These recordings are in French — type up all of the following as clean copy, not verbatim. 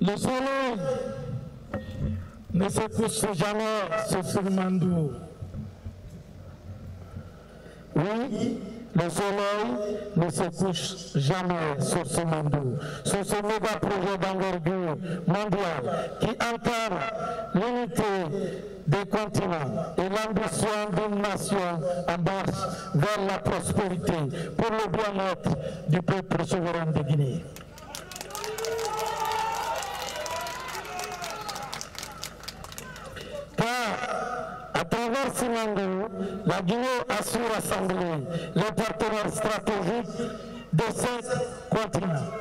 Le soleil ne se couche jamais sur Simandou. Oui, le soleil ne se couche jamais sur Simandou. Sur ce méga projet d'envergure mondiale qui incarne l'unité des continents et l'ambition d'une nation en marche vers la prospérité pour le bien-être du peuple souverain de Guinée. Car, à travers Simandou, la Guinée a su rassembler les partenaires stratégiques de 5 continents,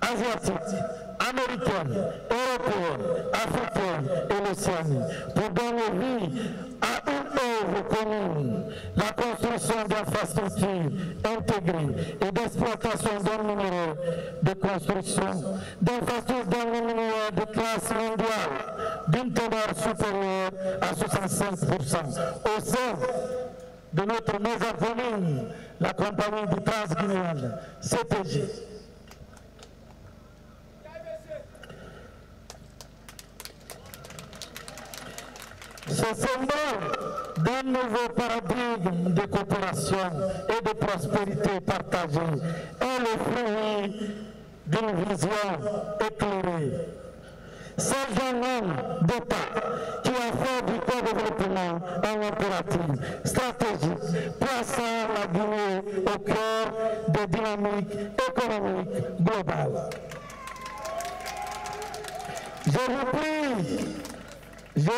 asiatiques, américaines, européennes, africaines et l'Océanie, pour donner vie à une œuvre commune, la construction d'infrastructures intégrées et d'exploitation d'un numéro de construction, d'infrastructures d'un numéro de classe mondiale, d'une teneur supérieure à 65% au sein de notre maison commune, la compagnie du Transguinéenne, CTG. Ce symbole d'un nouveau paradigme de coopération et de prospérité partagée est le fruit d'une vision éclairée. C'est un homme d'État qui a fait du co-développement un impératif stratégique, plaçant la Guinée au cœur des dynamiques économiques globales. Je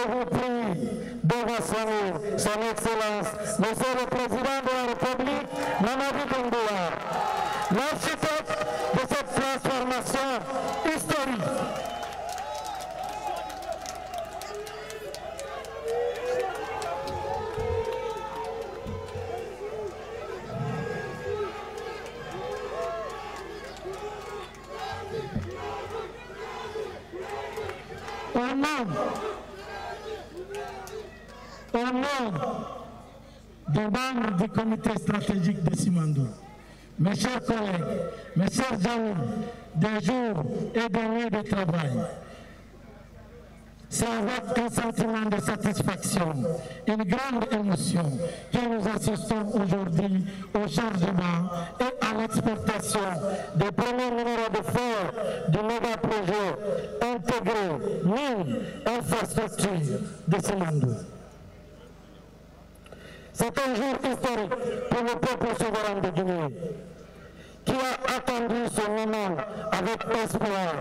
vous prie d'ovationner son Excellence, Monsieur le Président de la République, Mamadi Doumbouya, l'architecte de cette transformation historique. Au nom des membres du comité stratégique de Simandou, mes chers collègues, mes chers amis, des jours et des nuits de travail, c'est avec un sentiment de satisfaction, une grande émotion que nous assistons aujourd'hui au chargement et à l'exportation des premiers numéros de fer du méga-projet intégré mine infrastructure de Simandou. C'est un jour historique pour le peuple souverain de Guinée qui a attendu ce moment avec espoir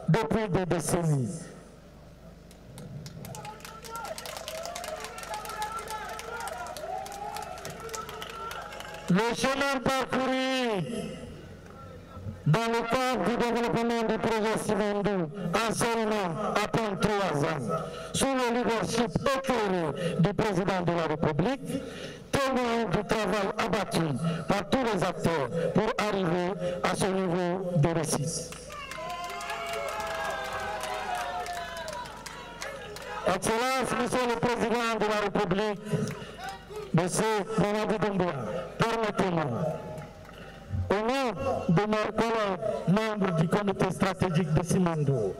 depuis des décennies. Le chemin parcouru dans le cadre du développement du projet Simandou en seulement à peine 3 ans, sous le leadership éclairé du président de la République, témoigne du travail abattu par tous les acteurs pour arriver à ce niveau de réussite. Excellence, Monsieur le Président de la République, Monsieur Mamadi Doumbouya, permettez-moi, au nom de mes collègues membres du comité stratégique de Simandou,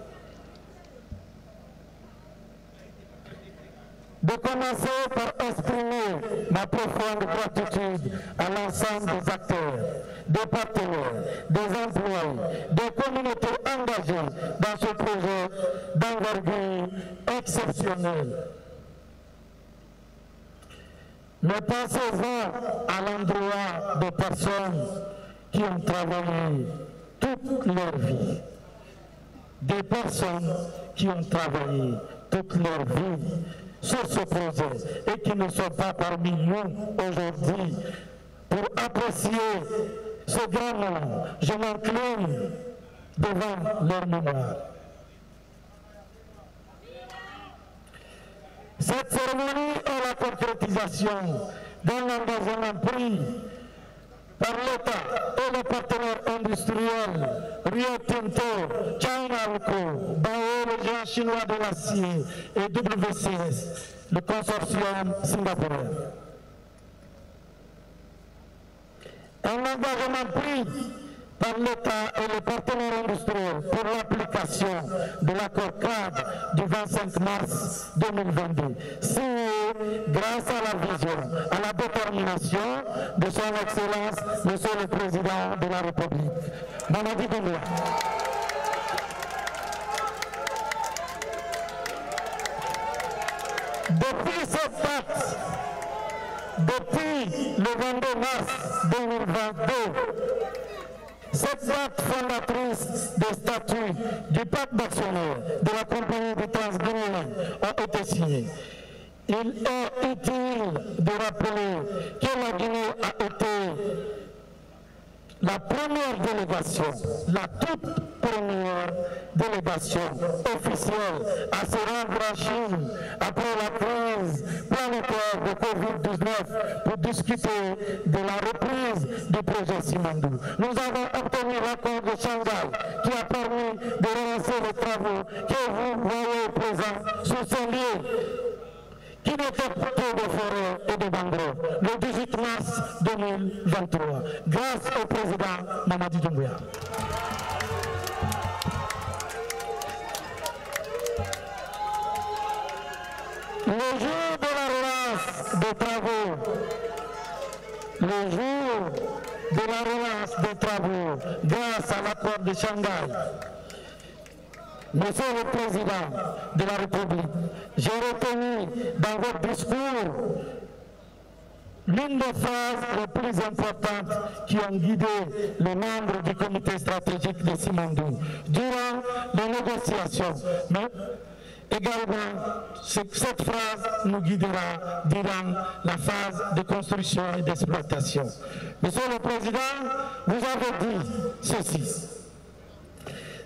de commencer par exprimer ma profonde gratitude à l'ensemble des acteurs, des partenaires, des employés, des communautés engagées dans ce projet d'envergure exceptionnelle. Mais pensez-en à l'endroit des personnes qui ont travaillé toute leur vie. Des personnes qui ont travaillé toute leur vie sur ce projet et qui ne sont pas parmi nous aujourd'hui pour apprécier ce grand moment. Je m'incline devant leur mémoire. Cette cérémonie est la concrétisation d'un engagement pris par l'État et les partenaires industriels Rio Tinto, China Alco, Bao, le géant chinois de l'acier et WCS, le consortium singapourien. Un engagement pris par l'État et les partenaires industriels pour l'application de l'accord cadre du 25 mars 2022, signé grâce à la vision, à la détermination de son Excellence, Monsieur le Président de la République, Mamadi Doumbouya. Depuis cette date, depuis le 22 mars 2022, cette date fondatrice des statuts du pacte d'actionnaire de la compagnie de Transguinéen ont été signés. Il est utile de rappeler que la Guinée a été la première délégation, la toute première délégation officielle à se rendre en Chine après la crise planétaire de Covid-19 pour discuter de la reprise du projet Simandou. Nous avons obtenu l'accord de Shanghai qui a permis de relancer les travaux que vous voyez présents sur ces lieux qui n'était que de forêt et de bandeaux, le 18 mars 2023, grâce au président Mamadi Doumbouya. Le jour de la relance des travaux, le jour de la relance des travaux, grâce à l'accord de Shanghai, Monsieur le Président de la République, j'ai retenu dans votre discours l'une des phrases les plus importantes qui ont guidé les membres du comité stratégique de Simandou durant les négociations. Mais également, cette phrase nous guidera durant la phase de construction et d'exploitation. Monsieur le Président, vous avez dit ceci.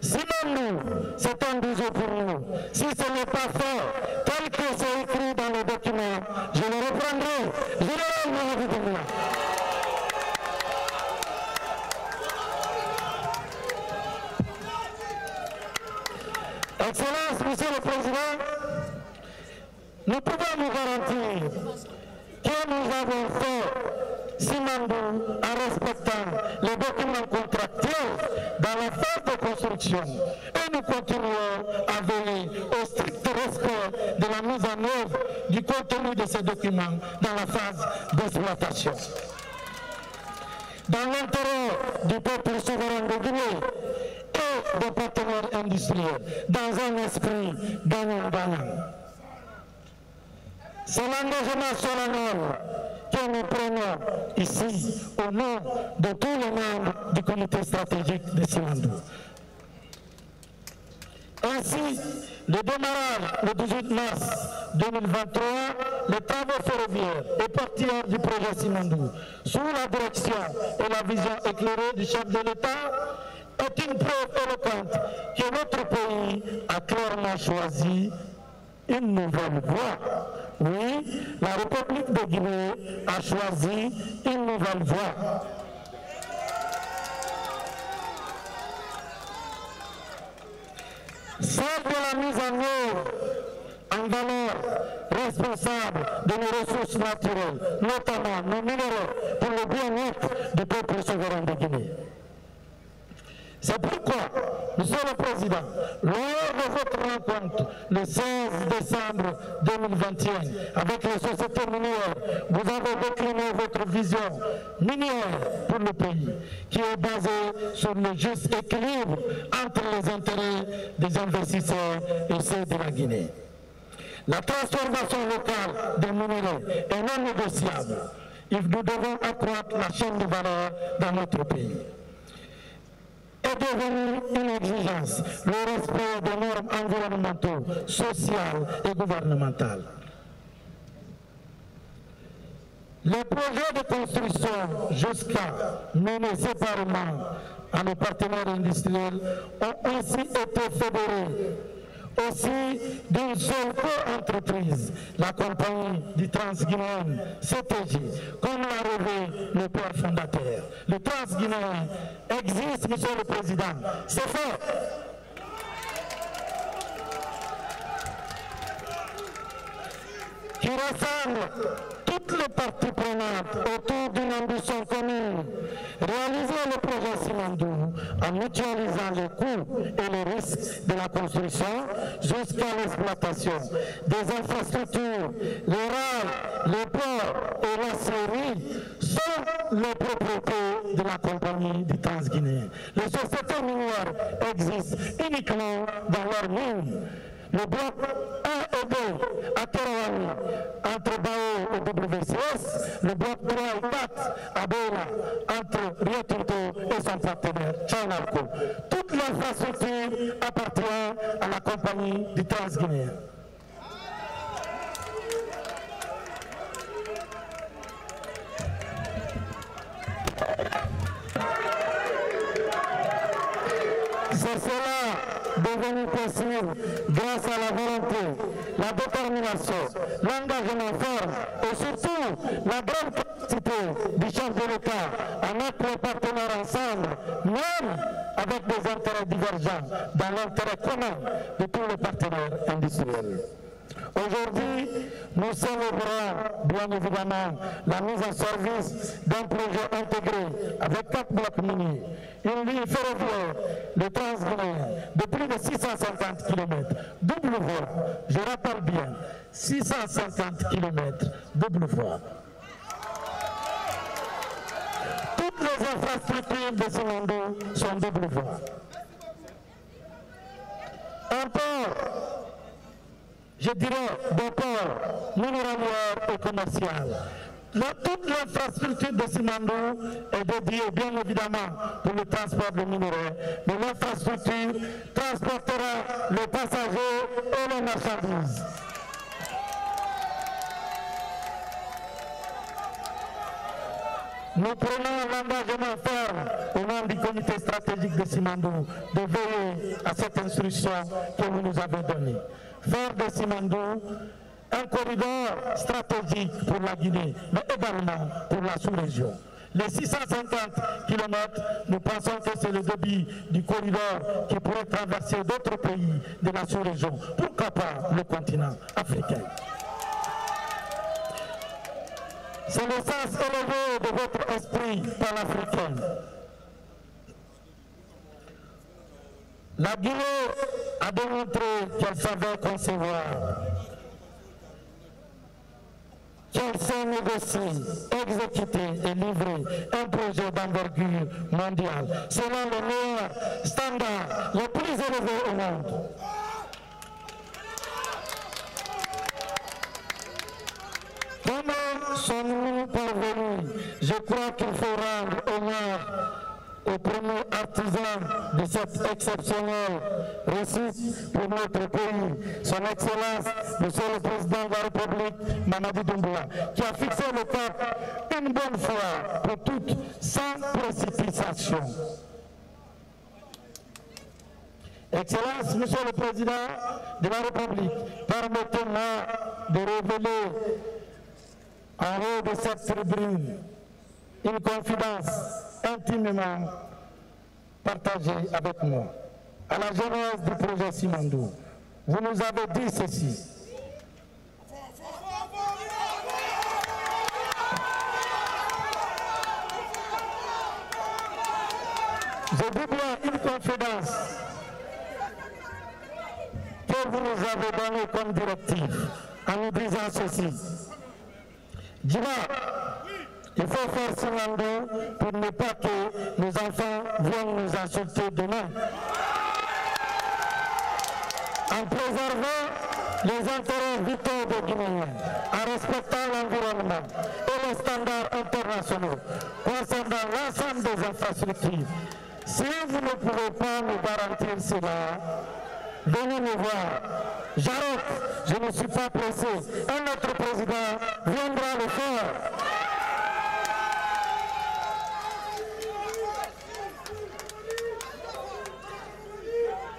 Simandou, c'est un bijou pour nous. Si ce n'est pas fait, tel que c'est écrit dans le document, je le reprendrai. Je le reprendrai. Excellence, Monsieur le Président, nous pouvons nous garantir que nous avons fait Simandou en respectant les documents contractuels dans la phase de construction et nous continuons à veiller au strict respect de la mise en œuvre du contenu de ces documents dans la phase d'exploitation. Dans l'intérêt du peuple souverain de Guinée et des partenaires industriels, dans un esprit gagnant-gagnant. C'est l'engagement solennel que nous prenons ici au nom de tous les membres du comité stratégique de Simandou. Ainsi, le démarrage le 18 mars 2023, les travaux ferroviaires et portuaires du projet Simandou, sous la direction et la vision éclairée du chef de l'État, est une preuve éloquente que notre pays a clairement choisi une nouvelle voie. Oui, la République de Guinée a choisi une nouvelle voie. Celle de la mise en œuvre en valeur responsable de nos ressources naturelles, notamment nos minéraux, pour le bien-être du peuple souverain de Guinée. C'est pourquoi, Monsieur le Président, lors de votre rencontre le 16 décembre 2021 avec les sociétés minières, vous avez décliné votre vision minière pour le pays, qui est basée sur le juste équilibre entre les intérêts des investisseurs et ceux de la Guinée. La transformation locale des minéraux est non négociable. Nous devons accroître la chaîne de valeur dans notre pays. Est devenu une exigence, le respect des normes environnementaux, sociales et gouvernementales. Les projets de construction jusqu'à menés séparément à nos partenaires industriels ont ainsi été fédérés aussi d'une seule co-entreprise, la compagnie du Transguinéen CTG, comme l'a rêvé le père fondateur. Le Transguinéen existe, Monsieur le Président, c'est fait. Qui rassemble tous toutes les parties prenantes autour d'une ambition commune, réaliser le projet Simandou en mutualisant les coûts et les risques de la construction jusqu'à l'exploitation des infrastructures, les rails, les ports et la série sont les propriétés de la compagnie du Transguinéen. Les sociétés minières existent uniquement dans leur mine. Le bloc 1 et 2 à Kerouani, entre Bao et WCS, le bloc 3 et 4 à Bola, entre Rio Tinto et son partenaire Chanarco. Toute l'infrastructure appartient à la compagnie du Transguinéen. C'est cela devenu possible grâce à la volonté, la détermination, l'engagement fort et surtout la grande capacité du chef de l'État à mettre les partenaires ensemble, même avec des intérêts divergents, dans l'intérêt commun de tous les partenaires industriels. Aujourd'hui, nous célébrons bien évidemment la mise en service d'un projet intégré avec 4 blocs miniers, une ligne ferroviaire, le Transguinéen, de plus de 650 km, double voie, je rappelle bien, 650 km, double voie. Toutes les infrastructures de Simandou sont double voie. Un port, je dirais, des ports minéralières et commerciales. Toute l'infrastructure de Simandou est dédiée, bien évidemment, pour le transport de minerais, mais l'infrastructure transportera les passagers et les marchandises. Nous prenons l'engagement ferme au nom du comité stratégique de Simandou de veiller à cette instruction que vous nous avez donnée. Faire de Simandou un corridor stratégique pour la Guinée, mais également pour la sous-région. Les 650 km, nous pensons que c'est le débit du corridor qui pourrait traverser d'autres pays de la sous-région. Pourquoi pas le continent africain? C'est le sens élevé de votre esprit panafricain. La Guinée a démontré qu'elle savait concevoir, qu'elle sait négocier, exécuter et livrer un projet d'envergure mondiale selon les meilleurs standards les plus élevés au monde. Comment sommes-nous parvenus? Je crois qu'il faut rendre honneur au premier artisan de cette exceptionnelle réussite pour notre pays, son Excellence, Monsieur le Président de la République, Mamadi Doumbouya, qui a fixé le cap une bonne fois pour toutes, sans précipitation. Excellence, Monsieur le Président de la République, permettez-moi de révéler en haut de cette tribune une confidence intimement partagée avec moi. À la genèse du projet Simandou, vous nous avez dit ceci. Je dis bien une confidence que vous nous avez donnée comme directive en nous disant ceci. Dima, il faut faire Simandou pour ne pas que nos enfants viennent nous insulter demain. En préservant les intérêts vitaux des Guinéens, en respectant l'environnement et les standards internationaux concernant l'ensemble des infrastructures. Si vous ne pouvez pas nous garantir cela, venez nous voir. J'arrête, je ne suis pas pressé. Un autre président viendra le faire.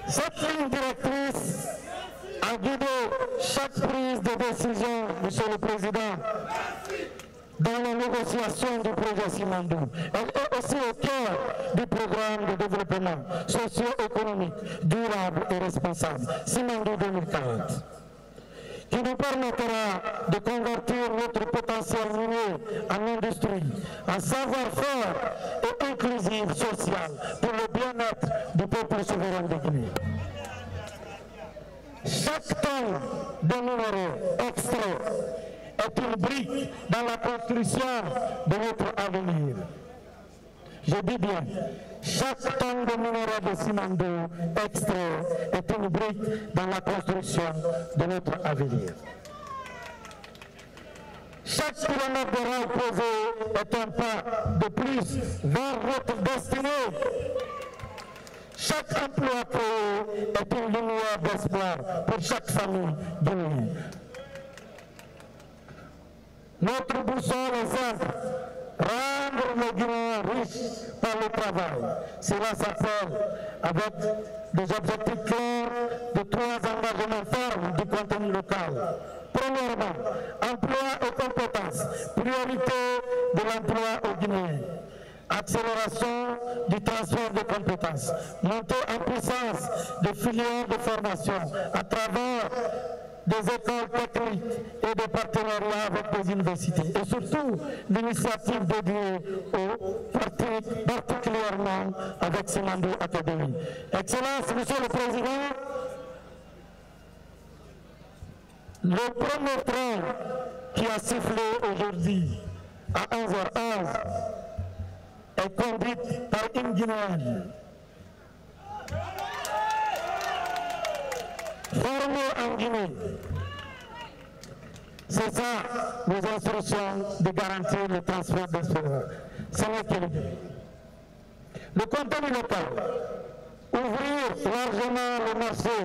Cette ligne directrice a guidé chaque prise de décision, Monsieur le Président, dans les négociations du projet Simandou. Elle est aussi au cœur du programme de développement socio-économique, durable et responsable, Simandou 2040, qui nous permettra de convertir notre potentiel minier en industrie, en savoir-faire et inclusive social pour le bien-être du peuple souverain de Guinée. Chaque tonne de minerais extrait est une brique dans la construction de notre avenir. Je dis bien, chaque tonne de minerais de Simandou extrait est une brique dans la construction de notre avenir. Chaque kilomètre de rail posé est un pas de plus vers notre destinée. Chaque emploi créé est une lumière d'espoir pour chaque famille guinéenne. Notre boussole est simple, rendre les Guinéens riches par le travail. Cela s'appelle avec des objectifs clairs de 3 engagements fermes du contenu local. Premièrement, emploi et compétences, priorité de l'emploi aux Guinéens. Accélération du transfert de compétences, montée en puissance des filières de formation à travers des écoles techniques et des partenariats avec des universités. Et surtout, l'initiative dédiée aux pratiques, particulièrement avec Simandou Academy. Excellence, Monsieur le Président, le premier train qui a sifflé aujourd'hui à 11h11 est conduite par une Guinéenne. Formée en Guinée. C'est ça, les instructions de garantir le transfert d'expérience. C'est l'équilibre. Le contenu local. Ouvrir largement le marché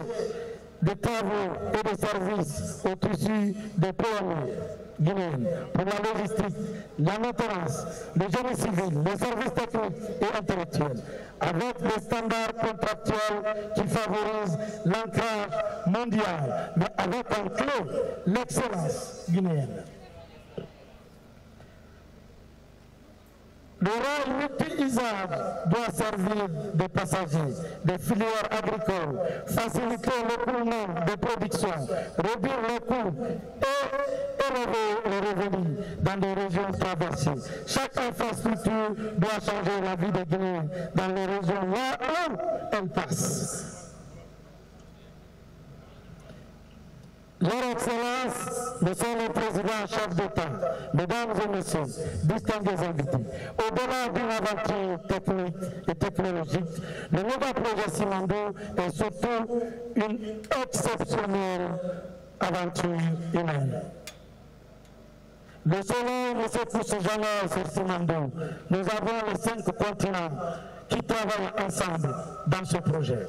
des travaux et des services au tissu des PME guinéennes pour la logistique, la maintenance, le génie civil, les services techniques et intellectuels, avec des standards contractuels qui favorisent l'ancrage mondial, mais avec en clé l'excellence guinéenne. Le rail multi-usage doit servir des passagers, des filières agricoles, faciliter l'écoulement des productions, réduire les coûts et élever les revenus dans les régions traversées. Chaque infrastructure doit changer la vie des Guinéens dans les régions là où elle passe. Leur Excellence, Monsieur le Président, chef d'État, Mesdames et Messieurs, distingués invités, au-delà d'une aventure technique et technologique, le nouveau projet Simandou est surtout une exceptionnelle aventure humaine. Le soleil ne se couche jamais sur Simandou. Nous avons les 5 continents qui travaillent ensemble dans ce projet.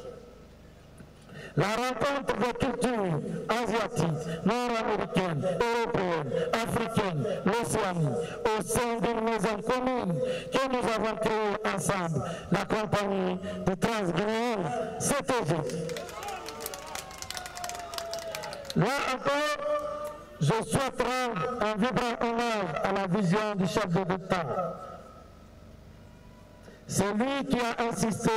La rencontre des cultures asiatiques, nord-américaines, européennes, africaines, l'Océanie, au sein d'une maison commune que nous avons créée ensemble, la compagnie de Transguinéenne CTG. Là encore, je souhaite rendre un vibrant hommage à la vision du chef de l'État. C'est lui qui a insisté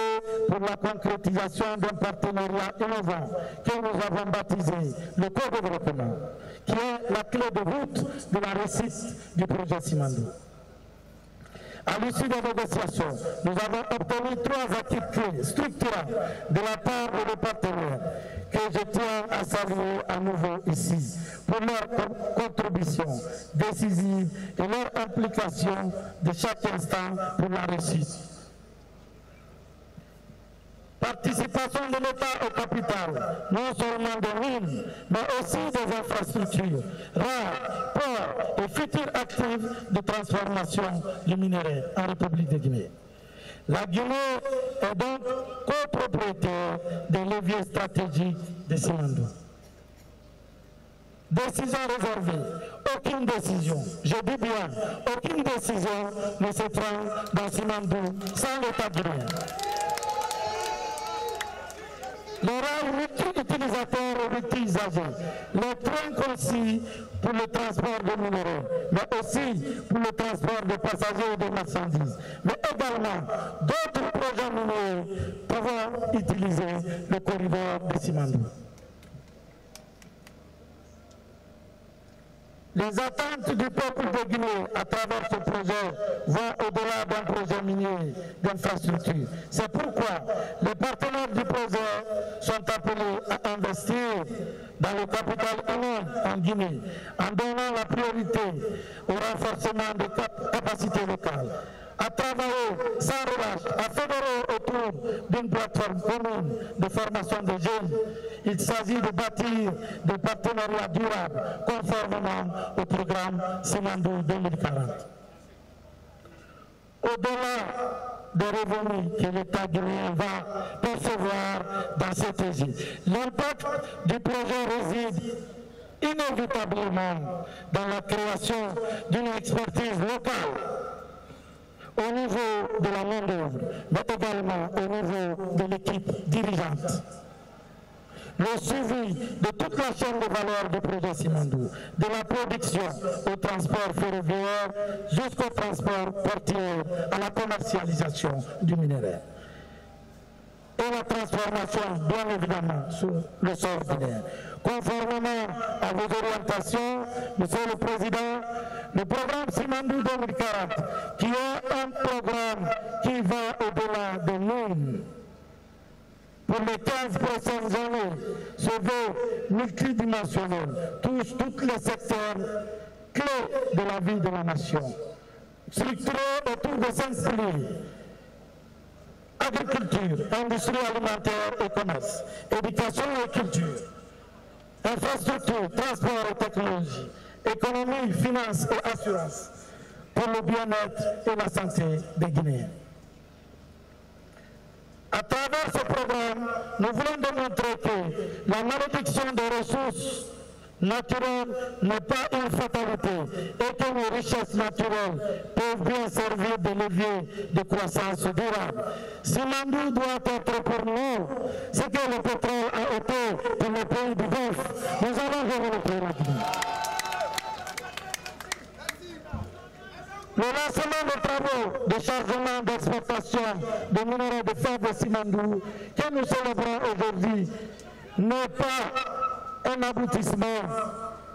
pour la concrétisation d'un partenariat innovant que nous avons baptisé le co-développement, qui est la clé de route de la réussite du projet Simandou. À l'issue des négociations, nous avons obtenu 3 acquis clés structurants de la part de nos partenaires que je tiens à saluer à nouveau ici pour leur contribution décisive et leur implication de chaque instant pour la réussite. Participation de l'État au capital, non seulement des mines, mais aussi des infrastructures, rares, ports et futurs actifs de transformation du minerai en République de Guinée. La Guinée est donc copropriétaire des leviers stratégiques de Simandou. Décision réservée, aucune décision, je dis bien, aucune décision ne se prend dans Simandou sans l'État guinéen. Le rail multi-utilisateur et multi-usager, les trains conçus pour le transport de minerais, mais aussi pour le transport de passagers et de marchandises, mais également d'autres projets miniers pouvant utiliser le corridor de Simandou. Les attentes du peuple de Guinée à travers ce projet vont au-delà d'un projet minier d'infrastructure. C'est pourquoi les partenaires du projet sont appelés à investir dans le capital humain en Guinée, en donnant la priorité au renforcement des capacités locales, à travailler sans relâche, à fédérer autour d'une plateforme commune de formation des jeunes. Il s'agit de bâtir des partenariats durables conformément au programme Simandou 2040. Au-delà des revenus que l'État guinéen va percevoir dans cette région, l'impact du projet réside inévitablement dans la création d'une expertise locale au niveau de la main-d'œuvre, mais également au niveau de l'équipe dirigeante. Le suivi de toute la chaîne de valeur du projet Simandou, de la production au transport ferroviaire jusqu'au transport portuaire, à la commercialisation du minerai. Et la transformation, bien évidemment, sur le sol guinéen. Conformément à vos orientations, Monsieur le Président, le programme Simandou 2040, qui est un programme qui va au-delà de nous, pour les 15 prochaines années, se veut multidimensionnel, touche tous les secteurs clés de la vie de la nation, structuré autour de 5 piliers: agriculture, industrie alimentaire et commerce, éducation et culture, infrastructure, transport et technologie, économie, finances et assurance, pour le bien-être et la santé des Guinéens. À travers ce programme, nous voulons démontrer que la malédiction des ressources naturelles n'est pas une fatalité et que les richesses naturelles peuvent bien servir de levier de croissance durable. Simandou doit être pour nous ce que le pétrole a été pour les pays du Golfe. Nous allons développer la Guinée. Le lancement des travaux de chargement d'exploitation de minerais de fer de Simandou que nous célébrons aujourd'hui n'est pas un aboutissement,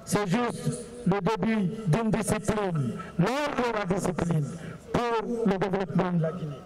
c'est juste le début d'une discipline, l'ordre de la discipline pour le développement de la Guinée.